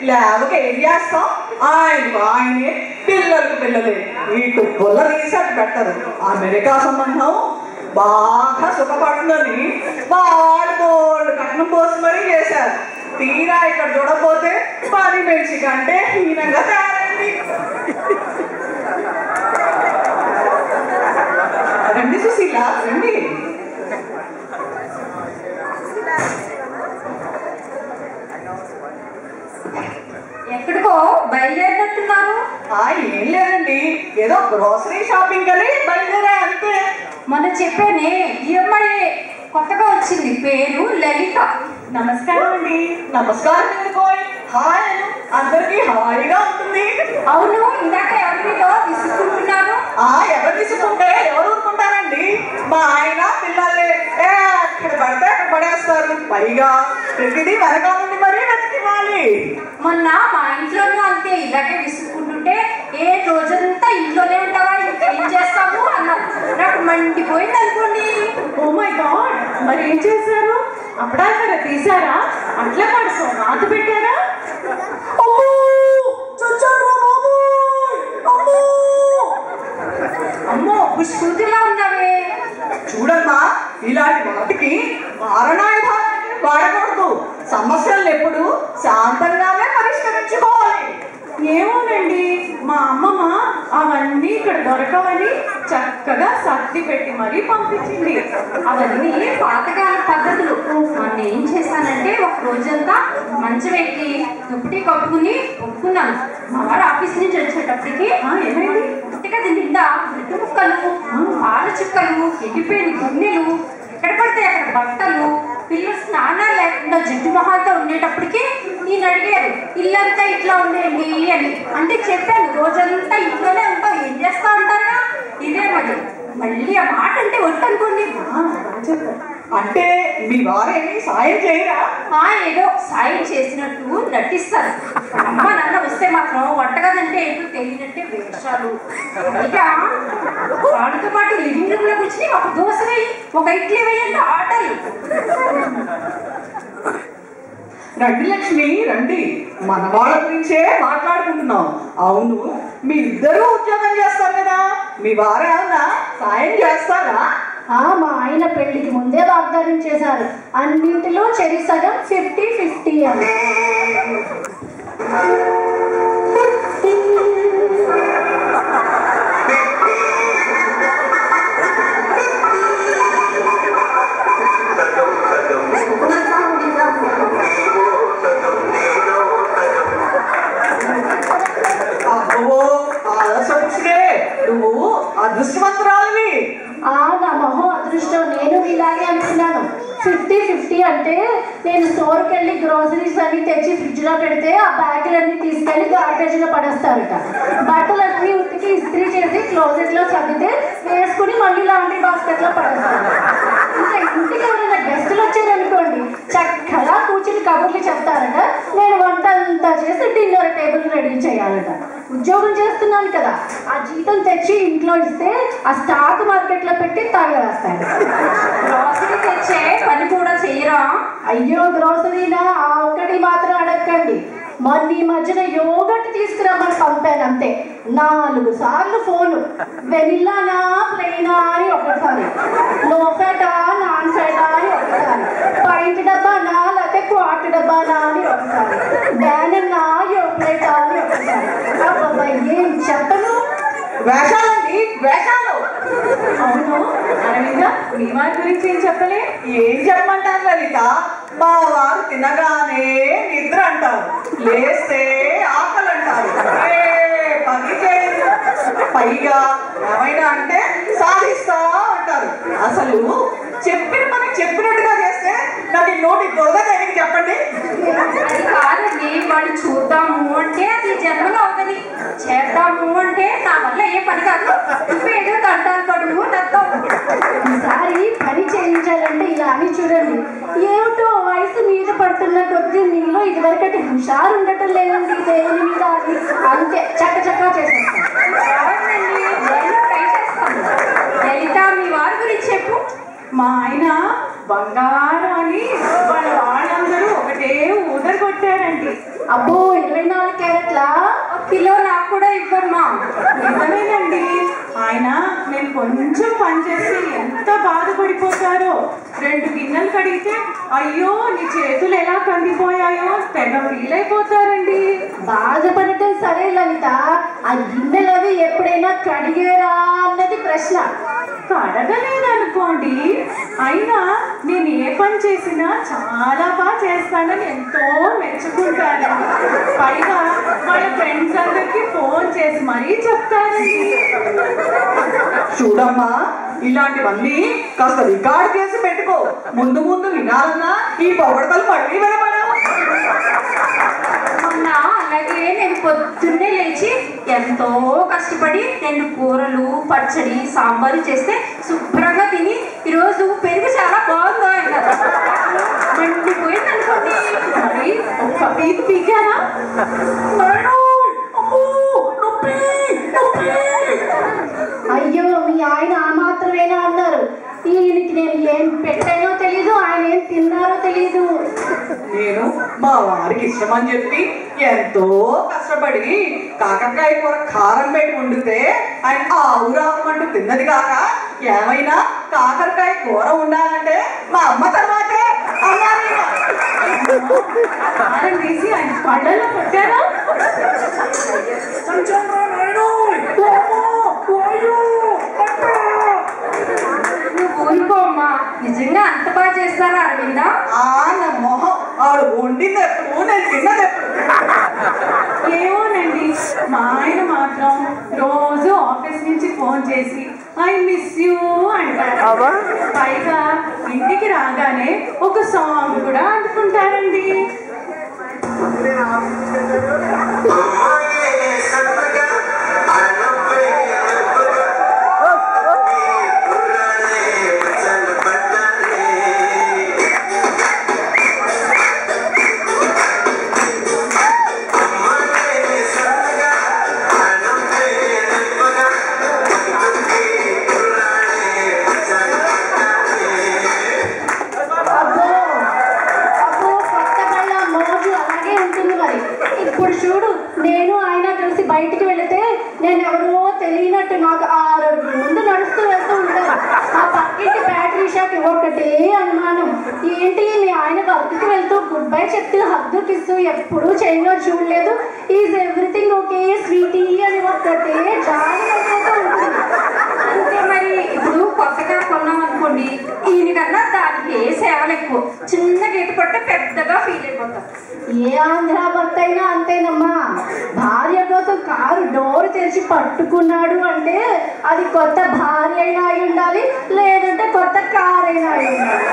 లేవకి ఏం చేస్తాం? ఆయనకు ఆయనే, పిల్లలకు పిల్లలే. ఇటు పుల్ల తీసి అటు పెట్టరు. అమెరికా సంబంధం బాగా సుఖపడుతుందని వాళ్ళు కట్నం పోసి మరీ చేశారు. తీరా ఇక్కడ చూడకపోతే పని మనిషి కంటే హీనంగా తయారైంది. రండి సుశీల, రండి. ఎక్కడికో బయలుదేరినట్టున్నారు? ఏం లేదండి, ఏదో గ్రోసరీ షాపింగ్ అని బయలుదేరా అంతే. మొన్న చెప్పానే ఈ అమ్మాయి కొత్తగా వచ్చింది, పేరు లలిత. నమస్కారం అండి. నమస్కారం. హాయ్, అందరికి హాయిగా ఉంటుంది. అవును, ఇందాక ఎవరితో విసుకుంటున్నారు? ఎవరు తీసుకుంటే ఎవరు ఊరుకుంటారండి? మా ఆయన పిల్లలే అక్కడ పడితే అక్కడ పడేస్తారు. పైగా ప్రతిదీ వెనకాల నుండి మరీ వెతికివ్వాలి. మొన్న మా ఇంట్లోనూ అంతే, ఇలాగే విసుకుంటుంటే ఏ రోజంతా ఇంట్లోనే ఉంటావా, ఇంకేం చేస్తాము అన్నారు. నాకు మండిపోయింది అనుకోండి. ఓ మై గాడ్, మరి ఏం చేశారు? అప్పుడాకరా తీసారా? అట్లా పడుకో రాత పెట్టారా? అమ్మో, పుష్పూతిలా ఉన్నావే. చూడమ్మా, ఇలాంటి వాటికి మారణాయుధాలు వాడకూడదు. సమస్యలను ఎప్పుడు శాంతంగానే పరిష్కరించుకోవాలి. ఏమోనండి, మా అమ్మమ్మ అవన్నీ ఇక్కడ దొరకవని చక్కగా సర్ది పెట్టి మరీ పంపించింది. అవన్నీ పాతకాల పద్ధతులు. మొన్న ఏం చేశానంటే ఒక రోజంతా మంచం ఎక్కి దుప్పటి కప్పుకుని ఒప్పుకున్నాను. మా వారు ఆఫీస్ నుంచి వచ్చేటప్పటికి ఏమైంది? పుట్టికది నిండా బ్రెడ్ ముక్కలు, పాల చుక్కలు, ఎండిపోయిన గిన్నెలు, ఎక్కడ పడితే అక్కడ బట్టలు, పిల్లలు స్నానాలు లేకుండా జిడ్డు మొహాలతో ఉండేటప్పటికి నేను అడిగారు, ఇల్లంతా ఇట్లా ఉండేది అని. అంటే చెప్పాను, రోజంతా ఇంట్లోనే ఉంటావు, ఏం చేస్తా ఉంటారా? ఇదే మళ్ళీ ఆ మాట అంటే వద్దనుకోండి. అంటే మీ వారేమి సాయం చేయరా? ఏదో సాయం చేసినట్టు నటిస్తారు. అమ్మ నాన్న వస్తే మాత్రం వంటగదంటే ఏంటో తెలియనట్టే వేషాలు. ఇక వాడితో పాటు లివింగ్ రూమ్ లో కూర్చుని ఒక దోశ వేయి, ఒక ఇడ్లీ వేయండి ఆటలు. రండి లక్ష్మి, రండి. మన వాళ్ళ గురించే మాట్లాడుకుంటున్నాం. అవును, మీ ఇద్దరూ ఉద్యోగం చేస్తారు కదా, మీ వారు ఏమన్నా సాయం చేస్తారా? మా ఆయన పెళ్లికి ముందే వాగ్దానం చేశారు, అన్నింటిలో చెరి సగం 50-50 అని. నువ్వు అదృష్టవంతురాలివి. నా మొహం అదృష్టం, నేను ఇలాగే అనుకున్నాను. 50-50 అంటే నేను స్టోర్కి వెళ్ళి గ్రోసరీస్ అన్ని తెచ్చి ఫ్రిడ్జ్ లో పెడితే ఆ బ్యాగులన్నీ తీసుకెళ్లి గార్బేజ్ లో పడేస్తారట. బట్టలన్నీ ఉతికి ఇస్త్రీ చేసి క్లోజెట్ లో చదివితే వేసుకుని మళ్ళీ లాండ్రీ బాస్కెట్ లో పడేస్తారు. ఇంకా ఇంటికి ఎవరైనా గెస్టులు వచ్చారనుకోండి, చక్కగా కూర్చుని కబుర్లు చెప్తారట. నేను వంట అంతా చేసి డిన్నర్ టేబుల్ రెడీ చేయాలట. ఉద్యోగం చేస్తున్నాను కదా, ఆ జీతం తెచ్చి ఇంట్లో ఇస్తే ఆ స్టాక్ మార్కెట్ లో పెట్టి తాగేస్తాను. గ్రోసరీ తెచ్చే పని కూడా చెయ్యరా? అయ్యో, గ్రోసరీనా ఒక్కటి మాత్రం అడగండి. మొన్న ఈ మధ్యన యోగట్ తీసుకురమ్మని పంపాను అంతే. 4 సార్లు ఫోను. వెనిల్లానా ప్లెయినా అని ఒకసారి, లో ఫ్యాటా నాన్ ఫ్యాటా అని ఒకసారి, పాయింట్ డబ్బానా లేకపోతే క్వార్ట్ డబ్బానా అని ఒకసారి, బ్యానన్నా యోప్లేటా అని ఒకసారి. అబ్బాయి ఏం చెప్పను. వేషాలండి, వేషాలు. అవును అరవింద, మీ వారి గురించి ఏం చెప్పలే? ఏం చెప్పమంటారు లలిత? మా వారు తినగానే నిద్ర అంటారు, లేస్తే ఆకలి అంటారు, పని చేయరు. పైగా ఏమైనా అంటే సాధిస్తా అంటారు. అసలు చెప్పిన పని చెప్పినట్టుగా చేస్తే నాకు ఈ నోటి దురద తెలియదు. చెప్పండి. అది కాదండి, వాడు చూద్దాము అంటే అది జన్మలో అవుతుంది, చేద్దాము అంటే నా వల్ల ఏ పని కాదు. నువ్వేదో తంటాలు పడువు తత్వం. ఈసారి పని చేయించాలంటే ఇలా అని చూడండి. ఏమిటో వయసు మీద పడుతున్న కొద్దీ మీలో ఇదివరకటి హుషారు ఉండటం లేదండి. దేవుని మీద అది అంతే చక్కచక్కా చేసేస్తాను. నేను ట్రై చేస్తాను. లలిత, మీ వారి గురించి చెప్పు. మా ఆయన బంగారం అని వాళ్ళందరూ ఒకటే ఊదర కొట్టారండి. అబ్బో 24 క్యారెట్ల కిలో నాకు కూడా ఇవ్వమ్మా. నిజమేనండి. ఆయన నేను కొంచెం పనిచేసి ఎంత బాధపడిపోతారో. 2 గిన్నెలు కడిగితే అయ్యో నీ చేతులు ఎలా కందిపోయాయో తెగ ఫీల్ అయిపోతారండి. బాధపడటం సరే లలిత, ఆ గిన్నెలు అవి ఎప్పుడైనా కడిగారా అన్నది ప్రశ్న. కడగలేదనుకోండి, అయినా నేను ఏ పని చేసినా చాలా బాగా చేస్తానని ఎంతో మెచ్చుకుంటానండి. పైగా వాళ్ళ ఫ్రెండ్స్ అందరికి ఫోన్ చేసి మరీ చెప్తానండి. చూడమ్మా, ఇలాంటివన్నీ కాస్త రికార్డ్ చేసి పెట్టుకో. ముందు ముందు వినాలన్నా ఈ పొగడతలు మళ్ళీ వినపడవు. మొన్న అలాగే నేను పొద్దున్నే లేచి ఎంతో కష్టపడి 2 కూరలు, పచ్చడి, సాంబారు చేస్తే శుభ్రంగా తిని ఈరోజు పెరుగు చాలా బాగుందో అన్నారు. మండిపోయింది అనుకోండి. మరి ఒక్క పీక్ పీకారా? అయ్యో మీ ఆయన ఆ మాత్రమేనా అన్నారు. ఈయనకి నేను ఏం పెట్టానో తెలీదు, ఆయన ఏం తిన్నారో తెలీదు. నేను మా వారికి ఇష్టమని చెప్పి ఎంతో కష్టపడి కాకరకాయ కూర కారం పెట్టి వండితే ఆయన ఆవురామంటూ తిన్నది కాక ఏమైనా కాకరకాయ కూర ఉండాలంటే మా అమ్మ తర్వాతే అన్నారు. కారం తీసి ఆయన పళ్ళలో కొట్టారా? నువ్వు ఊరుకోమ్మా. నిజంగా అంత బాగా చేస్తారా అరవింద? నా మొహం ఆడు వండింది ఎప్పుడు, నేను తిన్నది ఎప్పుడు. ఏమోనండి, మా ఆయన మాత్రం రోజు ఆఫీస్ నుంచి ఫోన్ చేసి ఐ మిస్ యూ అంటారు. పైగా ఇంటికి రాగానే ఒక సాంగ్ కూడా అనుకుంటారండి. ఇప్పుడు చూడు, నేను ఆయన కలిసి బయటికి వెళితే నేను ఎవరో తెలియనట్టు నాకు 6 అడుగుల ముందు నడుస్తూ వెళ్తూ ఉంటాను. ఆ పక్కింటి బ్యాటరీ షాప్ ఒకటే అనుమానం, ఏంటి మీ ఆయన వర్క్కి వెళ్తూ గుడ్ బై చెప్తూ హగ్గు కిస్తూ ఎప్పుడూ చేయలో చూడలేదు, ఈజ్ ఎవ్రీథింగ్ ఓకే స్వీటీ అని ఒకటే జాలి ఉంటుంది. అంతే మరి. ఇప్పుడు కొత్తగా కొన్నాం అనుకోండి, ఈయనకన్నా దానికి సేవలు ఎక్కువ. చిన్న గీత పడితే పెద్దగా ఫీల్ అయిపోతాం. ఏ ఆంధ్ర భర్త అయినా అంతేనమ్మా. భార్య కోసం కారు డోర్ తెరిచి పట్టుకున్నాడు అంటే అది కొత్త భార్య అయినా అయి ఉండాలి, లేదంటే కొత్త కారు అయినా అయి ఉండాలి.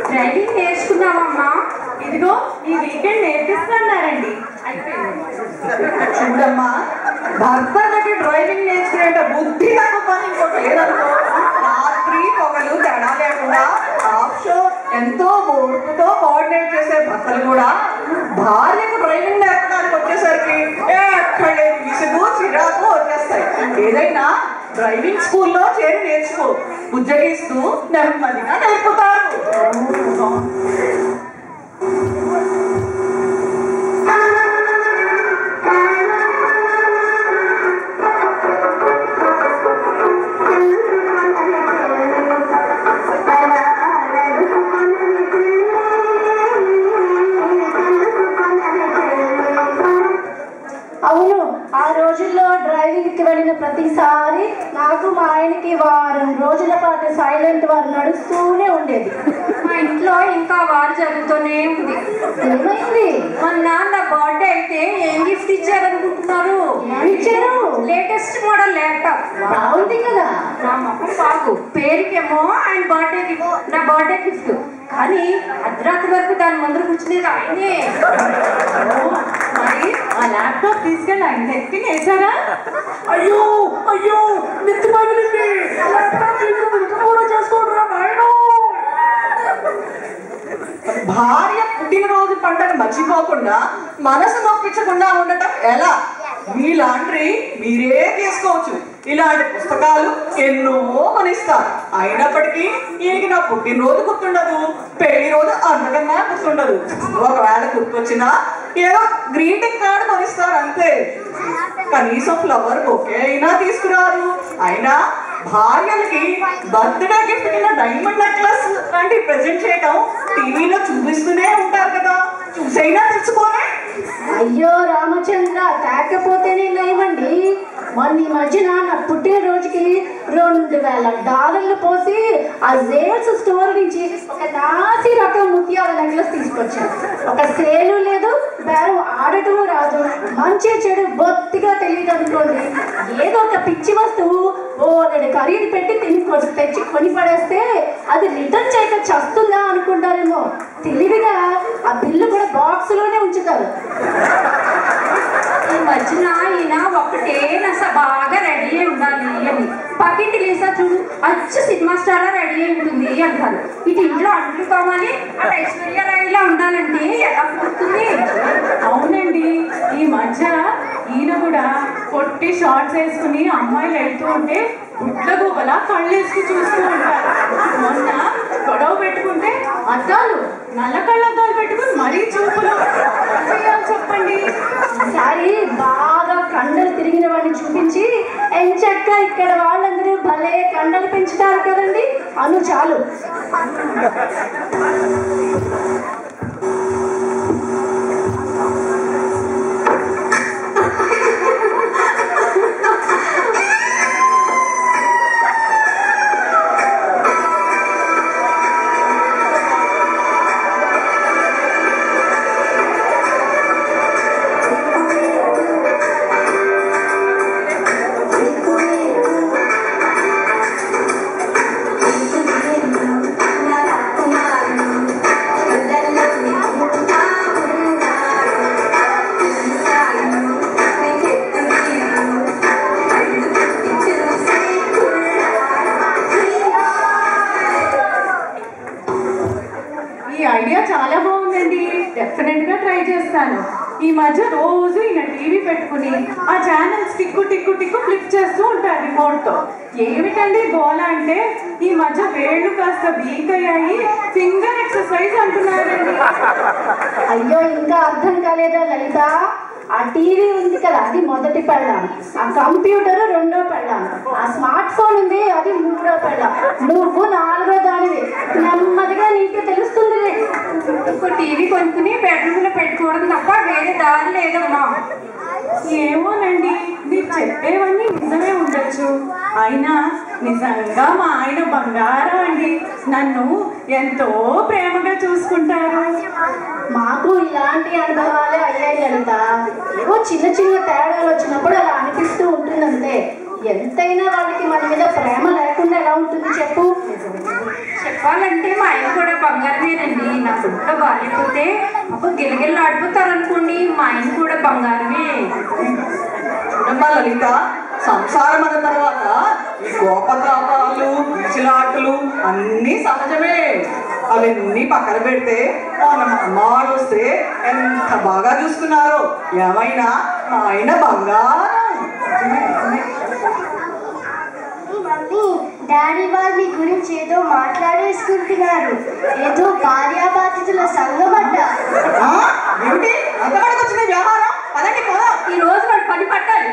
డ్రైవింగ్ నేర్చుకున్నావమ్మా? ఇదిగో ఈ వీకెండ్ నేర్పిస్తున్నారండి. అయిపోయింది. చూడమ్మా, భర్తలకి డ్రైవింగ్ నేర్చుకునే బుద్ధి నాకు పని ఇంకోటి లేదనుకో. రాత్రి పొగలు తేడా లేకుండా ఆఫ్ షో ఎంతో ఓర్పుతో కోఆర్డినేట్ చేసే భర్తలు కూడా భార్యకు డ్రైవింగ్ నేర్పడానికి వచ్చేసరికి ఎక్కడే విసుగు చిరాకు వచ్చేస్తాయి. ఏదైనా డ్రైవింగ్ స్కూల్లో చేరి నేర్చుకో, ఉద్యోగిస్తూ నెమ్మదిగా నేర్పుతారు. అవును, ఆ రోజుల్లో డ్రైవింగ్కి వెళ్ళిన ప్రతిసారి నాకు మా ఆయనకి వారం రోజుల పాటు సైలెంట్ వారు నడుస్తూనే ఉండేది. మా ఇంట్లో ఇంకా వారు జరుగుతూనే ఉంది. ఏమైంది? మొన్న నా బర్త్డే అయితే ఏం గిఫ్ట్ ఇచ్చారనుకుంటున్నారు? ఇచ్చారు. Latest model laptop. బాగుంది కదా. నా మొహం బాగు. పేరుకేమో ఆయన బర్త్డే గిఫ్ట్, నా బర్త్డే గిఫ్ట్. కానీ అర్ధరాత్రి వరకు దాని ముందర కూర్చునేది ఆయనే. మరి ఆ ల్యాప్టాప్ తీసుకెళ్ళి ఆయన నెత్తిని వేసారా? అయ్యో అయ్యో, నెత్తి పగిలింది. భార్య పుట్టినరోజు పండుగ మర్చిపోకుండా మనసు నొప్పించకుండా ఉండటం ఎలా? మీ లాండ్రీ మీరే చేసుకోవచ్చు. ఇలాంటి పుస్తకాలు ఎన్నో కొనిస్తారు. అయినప్పటికీ ఈయనకి నా పుట్టినరోజు గుర్తుండదు, పెళ్లి రోజు అంతకన్నా గుర్తుండదు. ఒకవేళ గుర్తొచ్చినా ఏదో గ్రీన్ టిక్ కార్డు కొనిస్తారు అంతే. కనీసం ఫ్లవర్ బొకే అయినా తీసుకురారు. అయినా భార్యలకి బర్త్డే గిఫ్ట్ కింద డైమండ్ నెక్లెస్ లాంటి ప్రెజెంట్ చేయటం టీవీలో చూపిస్తూనే ఉంటారు కదా, చూసైనా తెలుసుకోరే. అయ్యో రామచంద్ర, కాకపోతేనే నయమండి. మొన్న ఈ మధ్యన నా పుట్టినరోజుకి $2000 పోసి ఆ జేల్స్ స్టోర్ నుంచి ఒక నాసి రకం ముత్యాల నెక్లెస్ తీసుకొచ్చాను. ఒక సేలు లేదు, బేరం ఆడటం రాదు, మంచి చెడు బొత్తిగా తెలియదు అనుకోండి. ఏదో ఒక పిచ్చి వస్తువు ఖరీదు పెట్టి తెచ్చి కొని పడేస్తే అది రిటర్న్ చేయక చస్తుందా అనుకుంటారేమో. తెలివిగా ఆ బిల్లు కూడా బాక్స్ లోనే ఉంచుతారు. ఈ మధ్యన ఈయన ఒకటే నస బాగా రెడీ అయి ఉండాలి అని, పక్కింటి లీసా చూడు అచ్చు సినిమా స్టార్ రెడీ అయి ఉంటుంది అంటారు. ఇటు ఇంట్లో అంట్లు కావాలి, అటు ఐశ్వర్య రాయిలా ఉండాలంటే ఎలా కుదురుతుంది? అవునండి, ఈ మధ్య ఈయన కూడా పొట్టి షార్ట్స్ వేసుకుని అమ్మాయిలు వెళ్తూ ఉంటే గుడ్ల గుబలా కళ్ళేసుకు చూస్తూ ఉంటారు. మొన్న గొడవ పెట్టుకుంటే అద్దాలు, నల్ల కళ్ళద్దాలు పెట్టుకుని మరీ చూపులు. చెప్పండి. ఈసారి బాగా కండలు తిరిగిన వాడిని చూపించి ఎంచక్క ఇక్కడ వాళ్ళందరూ భలే కండలు పెంచుతారు కదండి అను చాలు. ఐడియా చాలా బాగుందండి, డెఫినెట్ గా ట్రై చేస్తాను. ఈ మధ్య రోజు ఈయన టీవీ పెట్టుకుని ఆ ఛానల్స్ టిక్కు టిక్కు టిక్కు ఫ్లిప్ చేస్తూ ఉంటారు రిమోట్ తో. ఏమిటండి గోల అంటే ఈ మధ్య వేళ్ళు కాస్త వీక్ అయ్యాయి, ఫింగర్ ఎక్సర్సైజ్ అంటున్నారండి. అయ్యో ఇంకా అర్థం కాలేదా లలిత? ఆ టీవీ ఉంది కదా అది మొదటి పెళ్ళాం, ఆ కంప్యూటర్ రెండో పెళ్ళాం, ఆ స్మార్ట్ ఫోన్ ఉంది అది మూడో పెళ్ళాం, నువ్వు నాలుగో దానివి. నెమ్మదిగా నీకే తెలుస్తుంది. ఇంకో టీవీ కొనుక్కుని బెడ్రూమ్ లో పెట్టుకోవడం తప్ప వేరే దారి లేదమ్మా. ఏమోనండి, మీరు చెప్పేవన్నీ నిజమే ఉండొచ్చు. అయినా నిజంగా మా ఆయన బంగారం అండి, నన్ను ఎంతో ప్రేమగా చూసుకుంటారు. మాకు ఇలాంటి అనుభవాలే అయ్యాయి లలిత. ఏవో చిన్న చిన్న తేడాలు వచ్చినప్పుడు అలా అనిపిస్తూ ఉంటుందంటే ఎంతైనా వాళ్ళకి మన మీద ప్రేమ లేకుండా ఎలా ఉంటుంది చెప్పు. చెప్పాలంటే మా ఆయన కూడా బంగారమేనండి. నా ఫుడ్లో బాగాలేకపోతే ఒక గిలగిల్లు ఆడిపోతారు అనుకోండి, మా ఆయన కూడా బంగారమే. చూడమ్మా లలిత, సంసారం అన్న తర్వాత ఈ కోపతాపాలు పిచ్చిలాటలు అన్నీ సహజమే. అవన్నీ పక్కన పెడితే మన అమ్మవాళ్ళు వస్తే ఎంత బాగా చూసుకున్నారో. ఏమైనా ఆయన బంగారం. మమ్మీ, డాడీ వాళ్ళు మీ గురించి ఏదో మాట్లాడేసుకుంటున్నారు. ఏదో భార్యాబాధితుల సంఘం అంట. ఏమిటి అంతవరకు వచ్చిన వ్యవహారం? అదండి కదా ఈ రోజు వాడు పని పట్టాలి.